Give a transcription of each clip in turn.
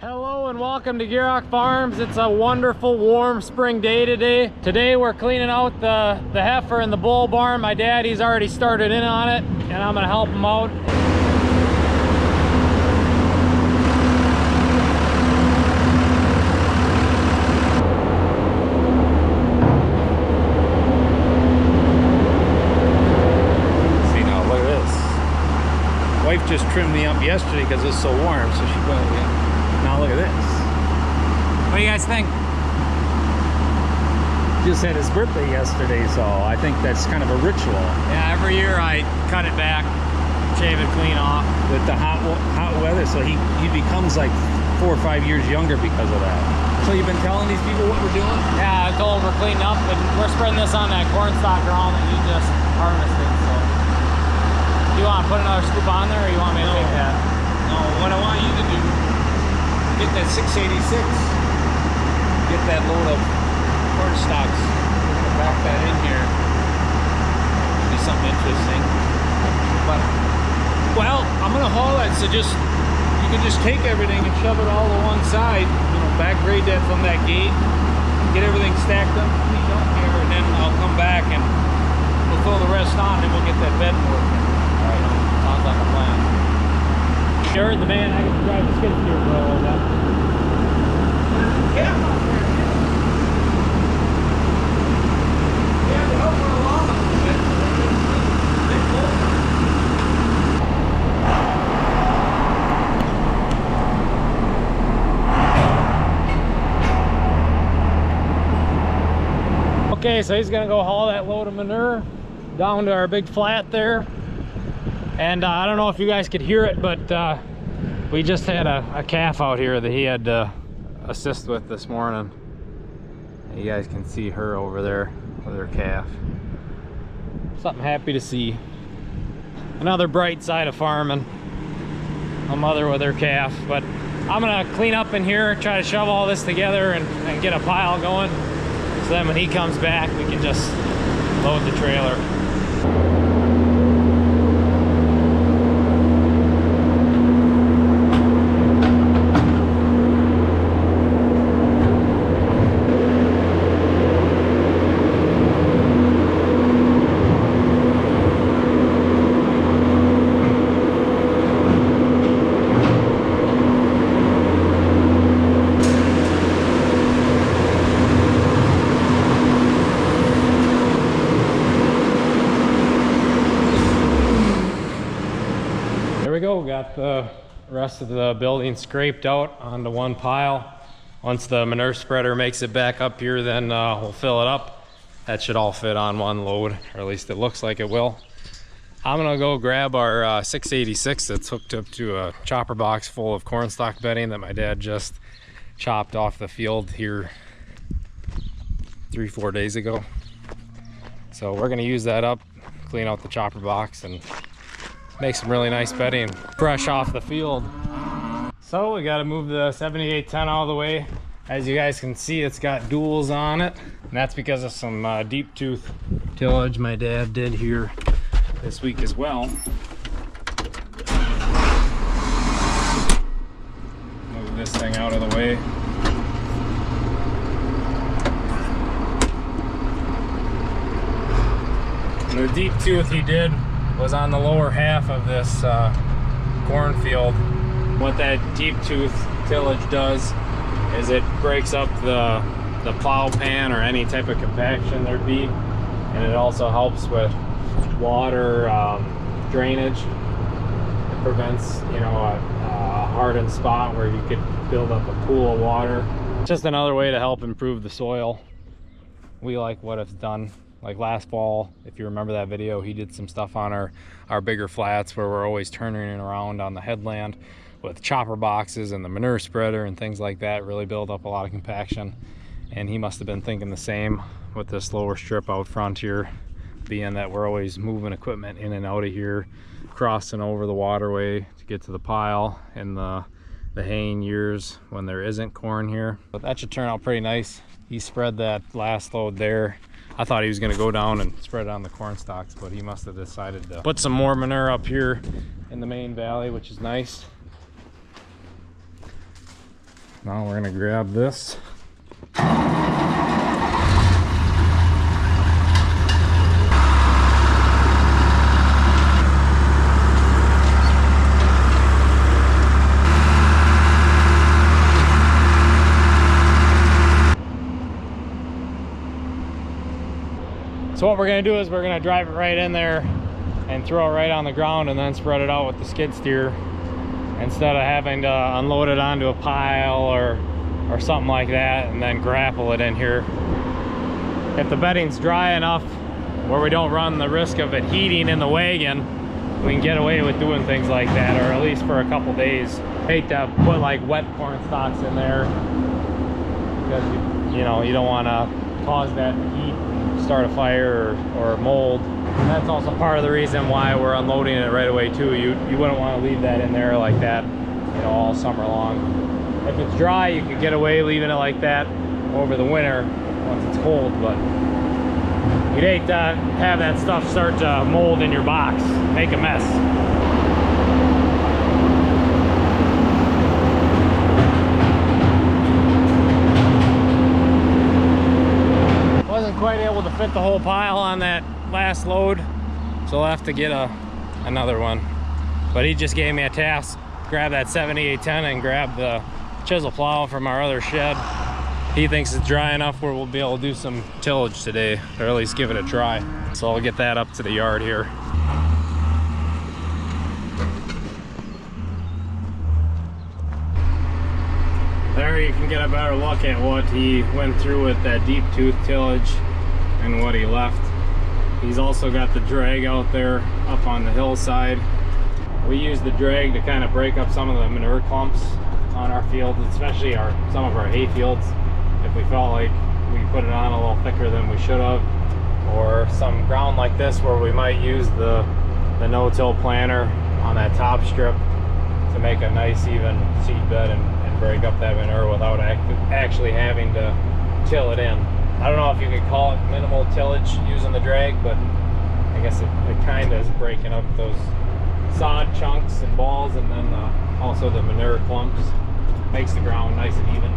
Hello and welcome to Gierok Farms. It's a wonderful warm spring day today. Today we're cleaning out the heifer in the bull barn. My dad, he's already started in on it and I'm gonna help him out. See now, look at this. Wife just trimmed me up yesterday because it's so warm, so she put it in. Now look at this. What do you guys think? Just had his birthday yesterday, so I think that's kind of a ritual. Yeah, every year I cut it back, shave it clean off. With the hot weather, so he becomes like 4 or 5 years younger because of that. So you've been telling these people what we're doing? Yeah, I told them we're cleaning up and we're spreading this on that corn stalk ground that you just harvested. So, you want to put another scoop on there or you want me to take that? No, what I want you to do, get that 686, get that load of corn stalks, back that in here. It'll be something interesting. But, well, I'm gonna haul it, so just, you can just take everything and shove it all to one side, you know, back grade that from that gate, get everything stacked up, cleaned up here, and then I'll come back and we'll throw the rest on and we'll get that bed working. All right, sounds like a plan. You heard the man, I can drive the skid steer for a little bit. Yeah. Yeah, to help her along a little bit. Okay, so he's gonna go haul that load of manure down to our big flat there. And I don't know if you guys could hear it, but we just had a calf out here that he had to assist with this morning. And you guys can see her over there with her calf. Something happy to see. Another bright side of farming. A mother with her calf. But I'm gonna clean up in here, try to shove all this together and get a pile going. So then when he comes back, we can just load the trailer. There we go, got the rest of the building scraped out onto one pile. Once the manure spreader makes it back up here, then we'll fill it up. That should all fit on one load, or at least it looks like it will. I'm gonna go grab our 686 that's hooked up to a chopper box full of corn stalk bedding that my dad just chopped off the field here 3-4 days ago. So we're gonna use that up, clean out the chopper box, and make some really nice bedding fresh off the field. So we got to move the 7810 all the way. As you guys can see, it's got duals on it, and that's because of some deep tooth tillage my dad did here this week as well. Move this thing out of the way. And the deep tooth he did was on the lower half of this cornfield. What that deep tooth tillage does is it breaks up the plow pan or any type of compaction there'd be, and it also helps with water drainage. It prevents, you know, a hardened spot where you could build up a pool of water. Just another way to help improve the soil. We like what it's done. Like last fall, if you remember that video, he did some stuff on our bigger flats where we're always turning it around on the headland with chopper boxes and the manure spreader and things like that. Really build up a lot of compaction. And he must have been thinking the same with this lower strip out front here, being that we're always moving equipment in and out of here, crossing over the waterway to get to the pile in the haying years when there isn't corn here. But that should turn out pretty nice. He spread that last load there. I thought he was gonna go down and spread it on the corn stalks, but he must have decided to put some more manure up here in the main valley, which is nice. Now we're gonna grab this. So what we're gonna do is we're gonna drive it right in there and throw it right on the ground and then spread it out with the skid steer instead of having to unload it onto a pile or something like that and then grapple it in here. If the bedding's dry enough where we don't run the risk of it heating in the wagon, we can get away with doing things like that, or at least for a couple days. I hate to put like wet corn stalks in there because you know you don't want to cause that heat, start a fire or mold. And that's also part of the reason why we're unloading it right away too. You wouldn't want to leave that in there like that, you know, all summer long. If it's dry, you can get away leaving it like that over the winter once it's cold, but you'd hate to have that stuff start to mold in your box, make a mess. Wasn't quite able to fit the whole pile on that last load, so I'll have to get another one. But he just gave me a task: grab that 7810 and grab the chisel plow from our other shed. He thinks it's dry enough where we'll be able to do some tillage today, or at least give it a try. So I'll get that up to the yard here. There you can get a better look at what he went through with that deep tooth tillage and what he left. He's also got the drag out there up on the hillside. We use the drag to kind of break up some of the manure clumps on our fields, especially some of our hay fields. If we felt like we put it on a little thicker than we should have, or some ground like this where we might use the no-till planter on that top strip to make a nice even seed bed and break up that manure without actually having to till it in. I don't know if you could call it minimal tillage using the drag, but I guess it kind of is breaking up those sod chunks and balls, and then also the manure clumps. Makes the ground nice and even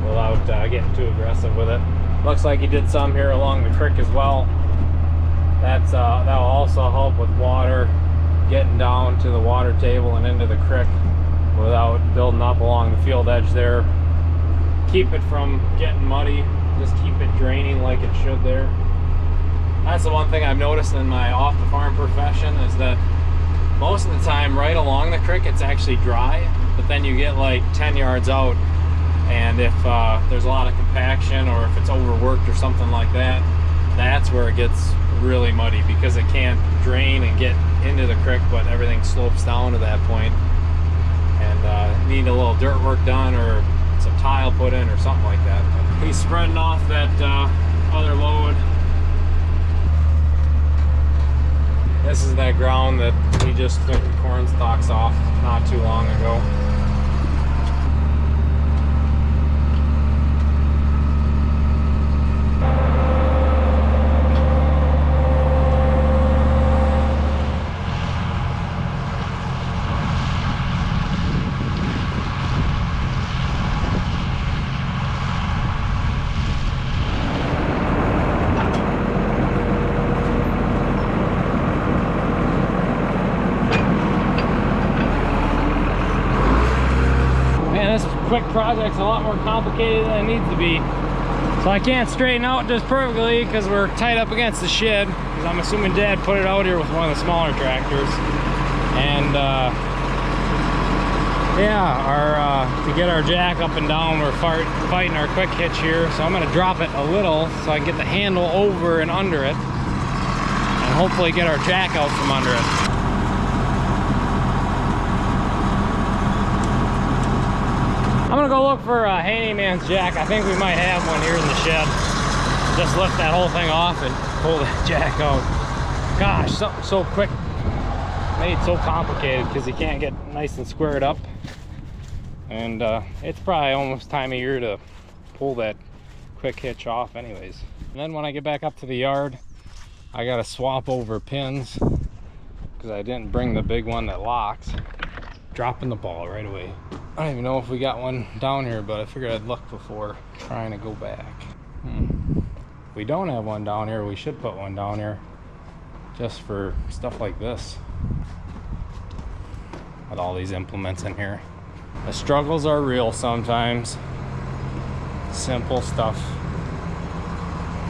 without getting too aggressive with it. Looks like he did some here along the creek as well. That'll also help with water getting down to the water table and into the creek without building up along the field edge there. Keep it from getting muddy, just keep it draining like it should there. That's the one thing I've noticed in my off the farm profession, is that most of the time right along the creek it's actually dry, but then you get like 10 yards out, and if there's a lot of compaction or if it's overworked or something like that, that's where it gets really muddy, because it can't drain and get into the creek, but everything slopes down to that point, and need a little dirt work done or some tile put in or something like that. But he's spreading off that other load. This is that ground that he just took the corn stalks off not too long ago. Quick project's a lot more complicated than it needs to be. So I can't straighten out just perfectly because we're tied up against the shed, because I'm assuming Dad put it out here with one of the smaller tractors. And yeah, to get our jack up and down, we're fighting our quick hitch here. So I'm going to drop it a little so I can get the handle over and under it, and hopefully get our jack out from under it. I'm gonna go look for a handyman's jack. I think we might have one here in the shed. Just lift that whole thing off and pull that jack out. Gosh, something so quick, made so complicated because you can't get nice and squared up. And it's probably almost time of year to pull that quick hitch off anyways. And then when I get back up to the yard, I gotta swap over pins because I didn't bring the big one that locks. dropping the ball right away. I don't even know if we got one down here, but I figured I'd look before trying to go back. If we don't have one down here, we should put one down here just for stuff like this. With all these implements in here. The struggles are real sometimes. Simple stuff.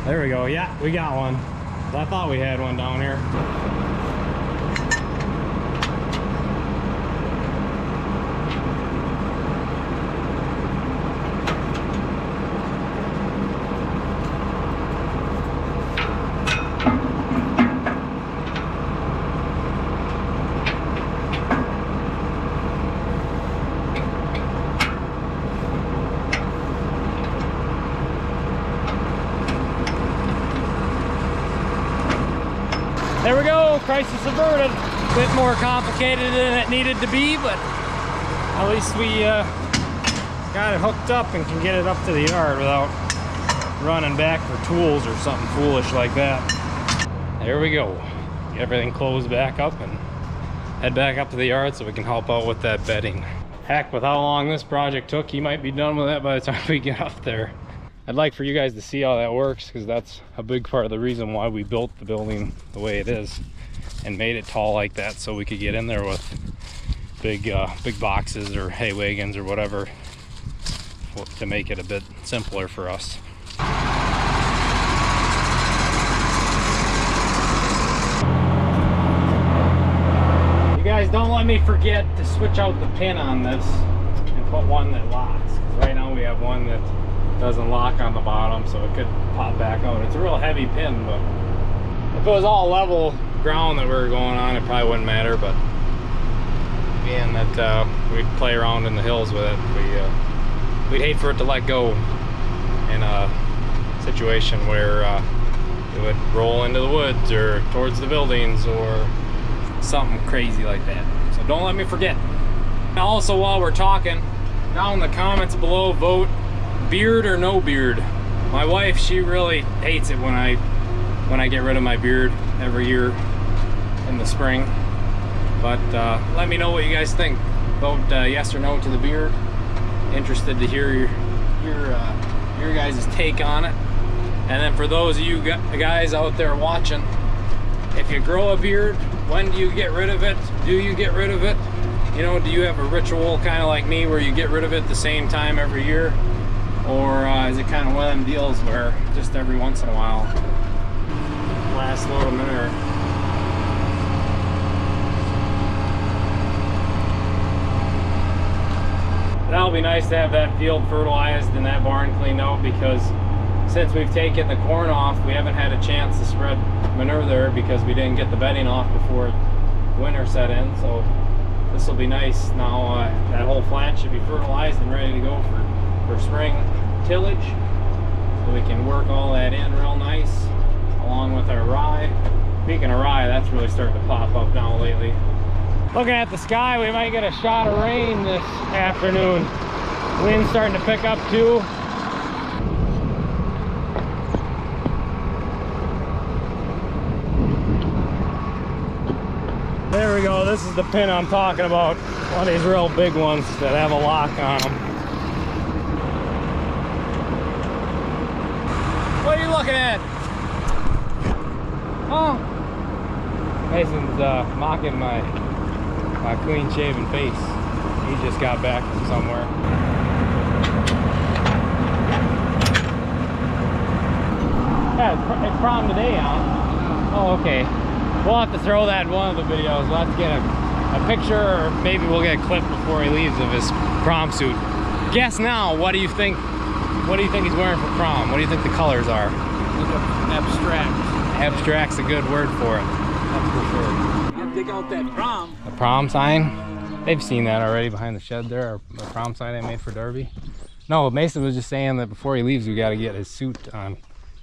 There we go. Yeah, we got one. I thought we had one down here. There we go, crisis averted. A bit more complicated than it needed to be, but at least we got it hooked up and can get it up to the yard without running back for tools or something foolish like that. There we go. Get everything closed back up and head back up to the yard so we can help out with that bedding. Heck, with how long this project took, you might be done with that by the time we get up there. I'd like for you guys to see how that works, because that's a big part of the reason why we built the building the way it is and made it tall like that, so we could get in there with big boxes or hay wagons or whatever to make it a bit simpler for us. You guys, don't let me forget to switch out the pin on this and put one that locks. Right now we have one that doesn't lock on the bottom, so it could pop back out. It's a real heavy pin, but if it was all level ground that we were going on, it probably wouldn't matter. But being that we'd play around in the hills with it, we'd hate for it to let go in a situation where it would roll into the woods or towards the buildings or something crazy like that. So don't let me forget. Also, while we're talking, down in the comments below, vote beard or no beard. My wife, she really hates it when I get rid of my beard every year in the spring. But let me know what you guys think. Vote yes or no to the beard. Interested to hear your guys' take on it. And then for those of you guys out there watching, if you grow a beard, when do you get rid of it? Do you get rid of it? You know, do you have a ritual kind of like me where you get rid of it the same time every year? Or is it kind of one of them deals where just every once in a while? Last little minute. That'll be nice to have that field fertilized and that barn cleaned out, because since we've taken the corn off, we haven't had a chance to spread manure there because we didn't get the bedding off before winter set in. So this will be nice. Now that whole flat should be fertilized and ready to go for spring tillage, so we can work all that in real nice along with our rye. Speaking of rye, that's really starting to pop up now lately. Looking at the sky, we might get a shot of rain this afternoon. Wind's starting to pick up too. There we go. This is the pin I'm talking about. One of these real big ones that have a lock on them. What are you looking at? Oh, Mason's mocking my clean shaven face. He just got back from somewhere. Yeah, it's prom today, huh? Oh, okay. We'll have to throw that in one of the videos. We'll have to get a picture, or maybe we'll get a clip before he leaves of his prom suit. Guess now, what do you think? What do you think he's wearing for prom? What do you think the colors are? Abstract. Abstract's a good word for it. That's for sure. You dig out that prom. The prom sign? They've seen that already behind the shed there, the prom sign I made for Derby. No, Mason was just saying that before he leaves, we got to get his suit on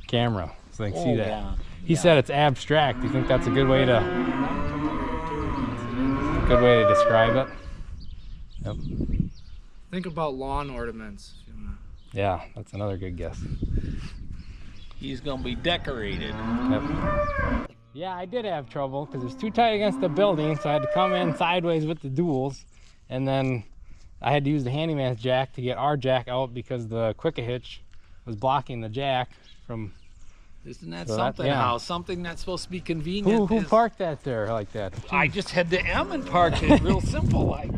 camera so they can see that. Yeah. He said it's abstract. Do you think that's a good way to describe it? Yep. Think about lawn ornaments. Yeah, that's another good guess. He's gonna be decorated. Yep. Yeah, I did have trouble because it's too tight against the building, so I had to come in sideways with the duals and then I had to use the handyman's jack to get our jack out because the quick hitch was blocking the jack from. Isn't that So something? yeah. How something that's supposed to be convenient. Who is- parked that there like that? I just had the M and parked it real simple like.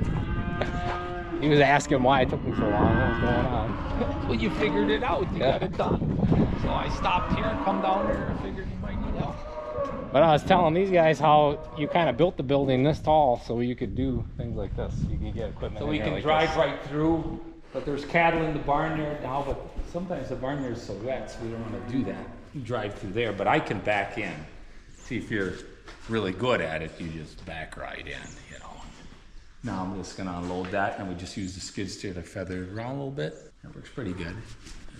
He was asking why it took me so long. What was going on? Well, you figured it out. You Yeah. got it done. So I stopped here, come down here, and figured you might need help. But I was telling these guys how you kind of built the building this tall so you could do things like this. You can get equipment. So in we here can like drive this. right through, but there's cattle in the barnyard now, but sometimes the barnyard's so wet, so we don't want to do that. You drive through there, but I can back in. See, if you're really good at it, you just back right in, you know. Now I'm just gonna unload that, and we just use the skid steer to feather it around a little bit. That works pretty good.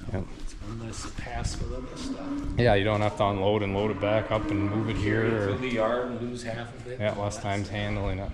You know, Yep. it's one less pass with other stuff. Yeah, you don't have to unload and load it back up and move it here. Through Or, the yard and lose half of it. yeah, less times handling it.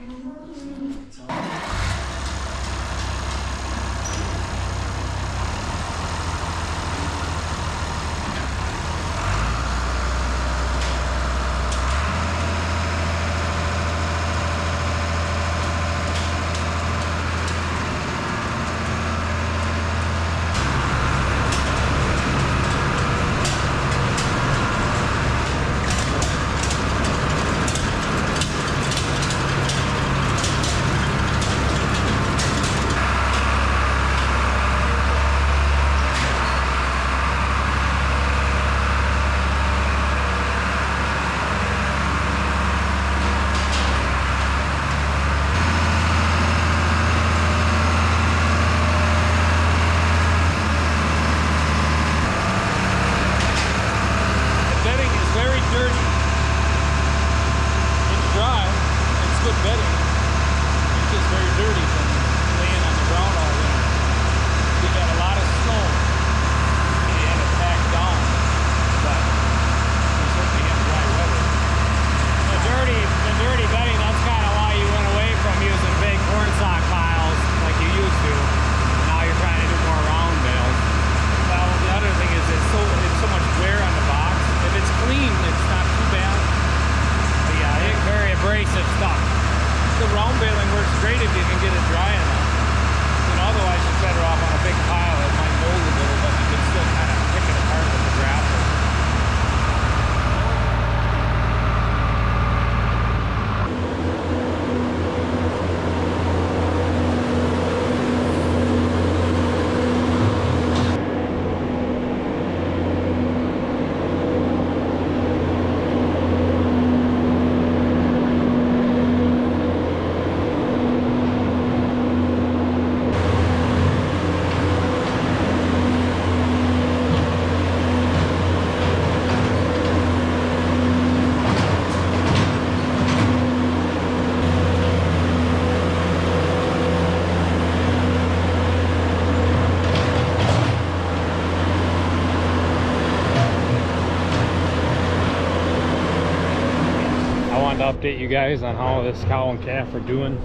Update you guys on how this cow and calf are doing.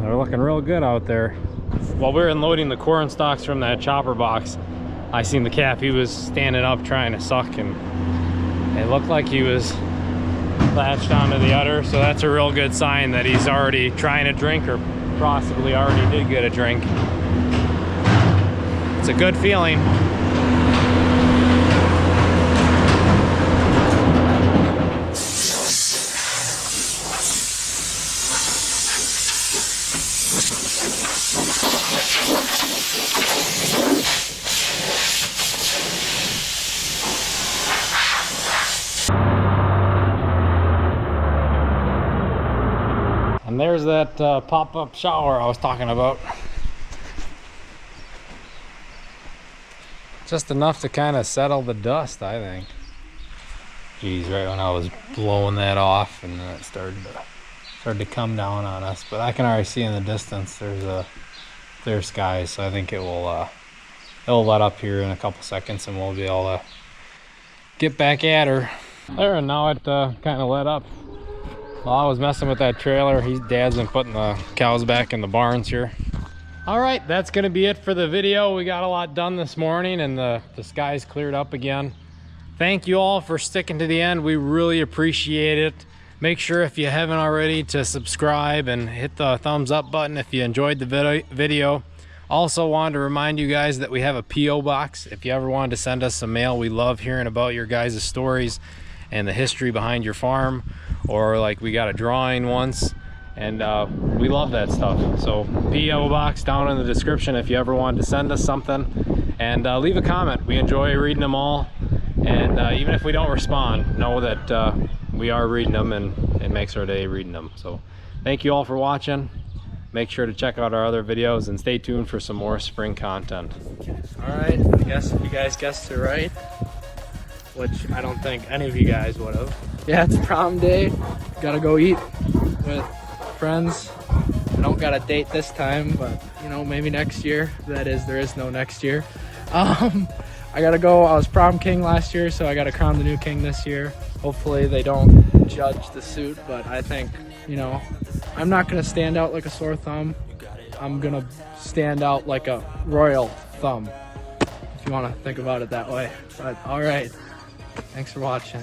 They're looking real good out there. While we were unloading the corn stalks from that chopper box, I seen the calf. He was standing up trying to suck, and it looked like he was latched onto the udder, so that's a real good sign that he's already trying to drink, or possibly already did get a drink. It's a good feeling. And there's that pop-up shower I was talking about. Just enough to kind of settle the dust, I think. Geez, right when I was blowing that off, and then it started to come down on us. But I can already see in the distance there's a clear sky, so I think it'll let up here in a couple seconds, and we'll be able to get back at her. There, and now it kind of let up. While I was messing with that trailer, Dad's been putting the cows back in the barns here. All right, that's gonna be it for the video. We got a lot done this morning, and the sky's cleared up again. Thank you all for sticking to the end. We really appreciate it. Make sure, if you haven't already, to subscribe and hit the thumbs up button if you enjoyed the video. Also wanted to remind you guys that we have a P.O. box. If you ever wanted to send us some mail, we love hearing about your guys' stories and the history behind your farm. Or like we got a drawing once, and we love that stuff. So P.O. box down in the description if you ever wanted to send us something. And leave a comment. We enjoy reading them all. And even if we don't respond, know that we are reading them, and it makes our day reading them. So thank you all for watching. Make sure to check out our other videos and stay tuned for some more spring content. All right, I guess you guys guessed it right, which I don't think any of you guys would have. Yeah, it's prom day. Gotta go eat with friends. I don't got a date this time, but you know, maybe next year. That is, there is no next year. I gotta go. I was prom king last year, so I gotta crown the new king this year. Hopefully they don't judge the suit, but I think, you know, I'm not gonna stand out like a sore thumb. I'm gonna stand out like a royal thumb, if you want to think about it that way. But all right, thanks for watching.